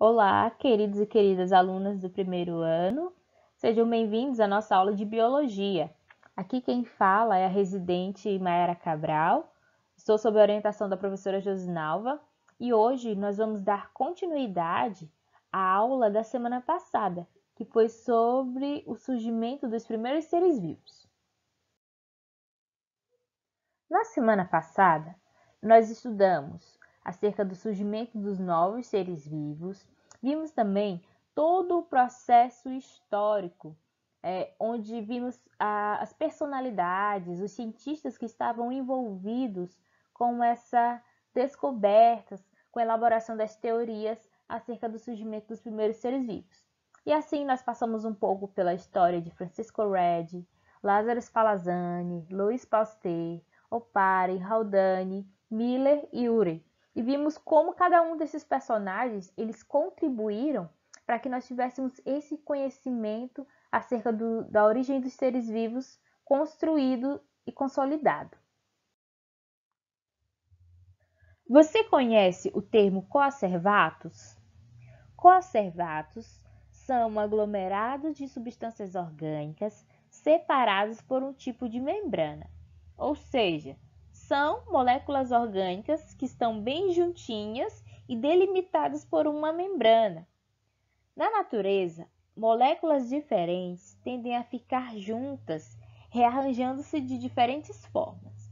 Olá, queridos e queridas alunas do primeiro ano, sejam bem-vindos à nossa aula de Biologia. Aqui quem fala é a residente Mayara Cabral, estou sob a orientação da professora Josinalva e hoje nós vamos dar continuidade à aula da semana passada, que foi sobre o surgimento dos primeiros seres vivos. Na semana passada, nós estudamos acerca do surgimento dos novos seres vivos. Vimos também todo o processo histórico, onde vimos as personalidades, os cientistas que estavam envolvidos com essa descobertas, com a elaboração das teorias acerca do surgimento dos primeiros seres vivos. E assim nós passamos um pouco pela história de Francisco Redi, Lázaro Spallanzani, Louis Pasteur, Opary, Haldane, Miller e Urey. E vimos como cada um desses personagens eles contribuíram para que nós tivéssemos esse conhecimento acerca da origem dos seres vivos construído e consolidado. Você conhece o termo coacervatos? Coacervatos são aglomerados de substâncias orgânicas separados por um tipo de membrana, ou seja, são moléculas orgânicas que estão bem juntinhas e delimitadas por uma membrana. Na natureza, moléculas diferentes tendem a ficar juntas, rearranjando-se de diferentes formas.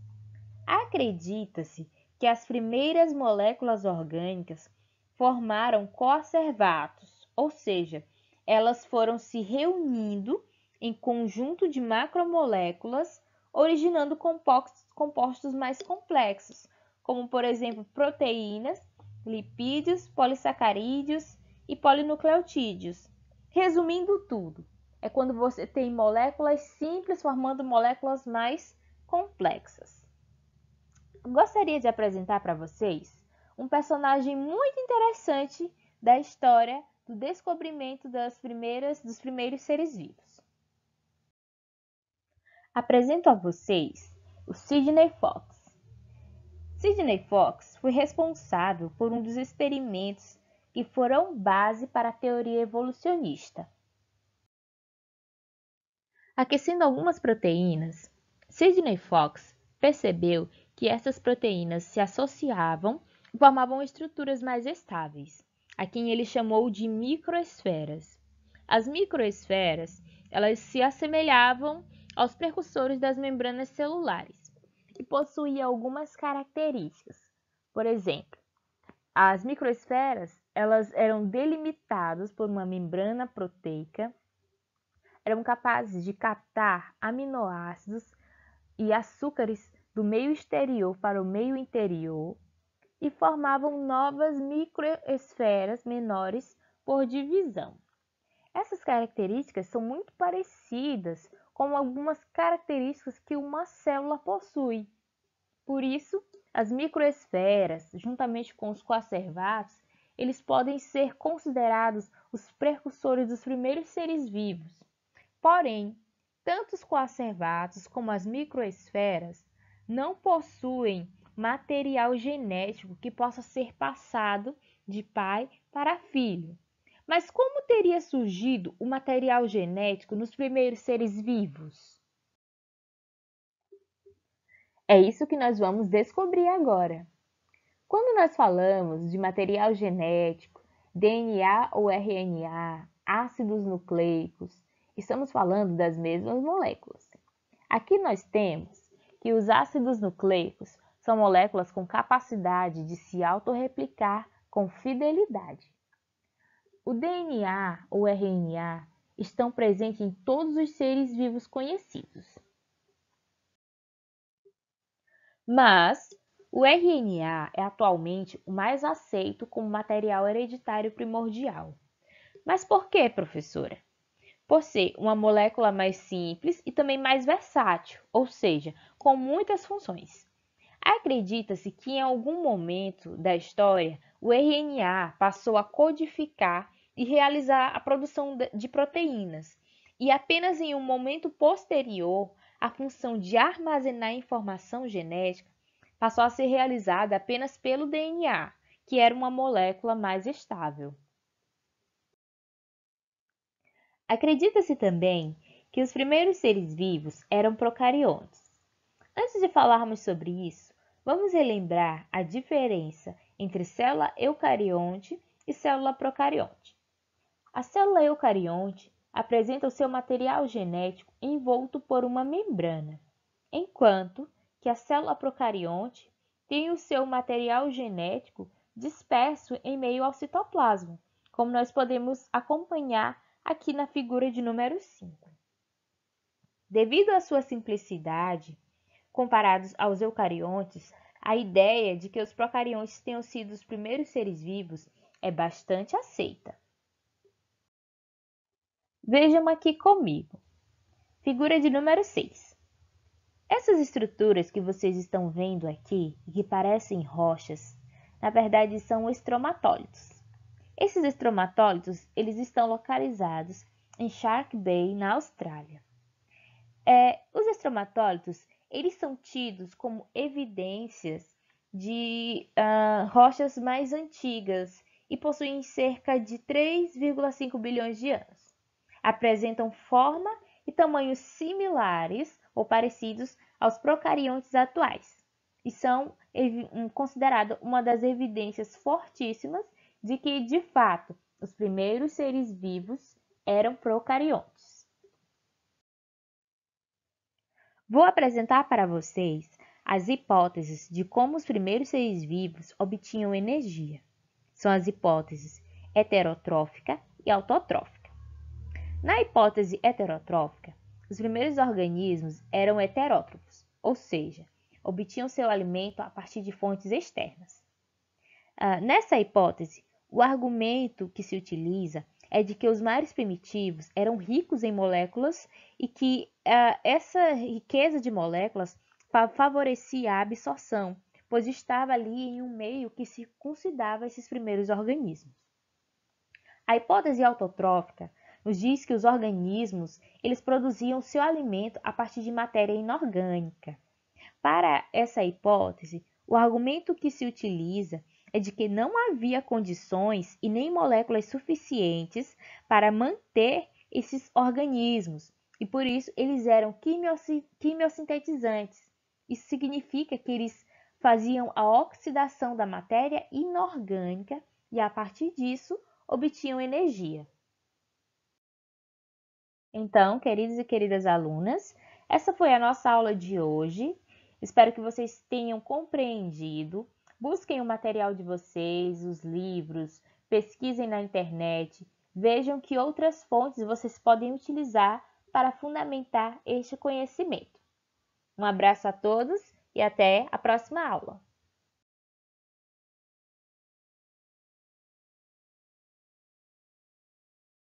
Acredita-se que as primeiras moléculas orgânicas formaram coacervatos, ou seja, elas foram se reunindo em conjunto de macromoléculas, originando compostos mais complexos, como por exemplo proteínas, lipídios, polissacarídeos e polinucleotídeos. Resumindo tudo, é quando você tem moléculas simples formando moléculas mais complexas. Gostaria de apresentar para vocês um personagem muito interessante da história do descobrimento dos primeiros seres vivos. Apresento a vocês o Sidney Fox. Sidney Fox foi responsável por um dos experimentos que foram base para a teoria evolucionista. Aquecendo algumas proteínas, Sidney Fox percebeu que essas proteínas se associavam e formavam estruturas mais estáveis, a quem ele chamou de microesferas. As microesferas, elas se assemelhavam aos precursores das membranas celulares e possuíam algumas características. Por exemplo, as microesferas, elas eram delimitadas por uma membrana proteica, eram capazes de captar aminoácidos e açúcares do meio exterior para o meio interior e formavam novas microesferas menores por divisão. Essas características são muito parecidas com algumas características que uma célula possui. Por isso, as microesferas, juntamente com os coacervatos, eles podem ser considerados os precursores dos primeiros seres vivos. Porém, tanto os coacervatos como as microesferas não possuem material genético que possa ser passado de pai para filho. Mas como teria surgido o material genético nos primeiros seres vivos? É isso que nós vamos descobrir agora. Quando nós falamos de material genético, DNA ou RNA, ácidos nucleicos, estamos falando das mesmas moléculas. Aqui nós temos que os ácidos nucleicos são moléculas com capacidade de se autorreplicar com fidelidade. O DNA ou RNA estão presentes em todos os seres vivos conhecidos. Mas o RNA é atualmente o mais aceito como material hereditário primordial. Mas por que, professora? Por ser uma molécula mais simples e também mais versátil, ou seja, com muitas funções. Acredita-se que em algum momento da história o RNA passou a codificar e realizar a produção de proteínas, e apenas em um momento posterior a função de armazenar informação genética passou a ser realizada apenas pelo DNA, que era uma molécula mais estável. Acredita-se também que os primeiros seres vivos eram procariontes. Antes de falarmos sobre isso, vamos relembrar a diferença entre célula eucarionte e célula procarionte. A célula eucarionte apresenta o seu material genético envolto por uma membrana, enquanto que a célula procarionte tem o seu material genético disperso em meio ao citoplasma, como nós podemos acompanhar aqui na figura de número 5. Devido à sua simplicidade, comparados aos eucariontes, a ideia de que os procariontes tenham sido os primeiros seres vivos é bastante aceita. Vejam aqui comigo. Figura de número 6. Essas estruturas que vocês estão vendo aqui, e que parecem rochas, na verdade são estromatólitos. Esses estromatólitos, eles estão localizados em Shark Bay, na Austrália. Os estromatólitos, eles são tidos como evidências de rochas mais antigas e possuem cerca de 3,5 bilhões de anos. Apresentam forma e tamanhos similares ou parecidos aos procariontes atuais e são consideradas uma das evidências fortíssimas de que, de fato, os primeiros seres vivos eram procariontes. Vou apresentar para vocês as hipóteses de como os primeiros seres vivos obtinham energia. São as hipóteses heterotrófica e autotrófica. Na hipótese heterotrófica, os primeiros organismos eram heterótrofos, ou seja, obtinham seu alimento a partir de fontes externas. Nessa hipótese, o argumento que se utiliza é de que os mares primitivos eram ricos em moléculas e que essa riqueza de moléculas favorecia a absorção, pois estava ali em um meio que circuncidava esses primeiros organismos. A hipótese autotrófica nos diz que os organismos eles produziam seu alimento a partir de matéria inorgânica. Para essa hipótese, o argumento que se utiliza é de que não havia condições e nem moléculas suficientes para manter esses organismos, e por isso eles eram quimiosintetizantes. Isso significa que eles faziam a oxidação da matéria inorgânica e, a partir disso, obtinham energia. Então, queridos e queridas alunas, essa foi a nossa aula de hoje. Espero que vocês tenham compreendido. Busquem o material de vocês, os livros, pesquisem na internet, vejam que outras fontes vocês podem utilizar para fundamentar este conhecimento. Um abraço a todos e até a próxima aula.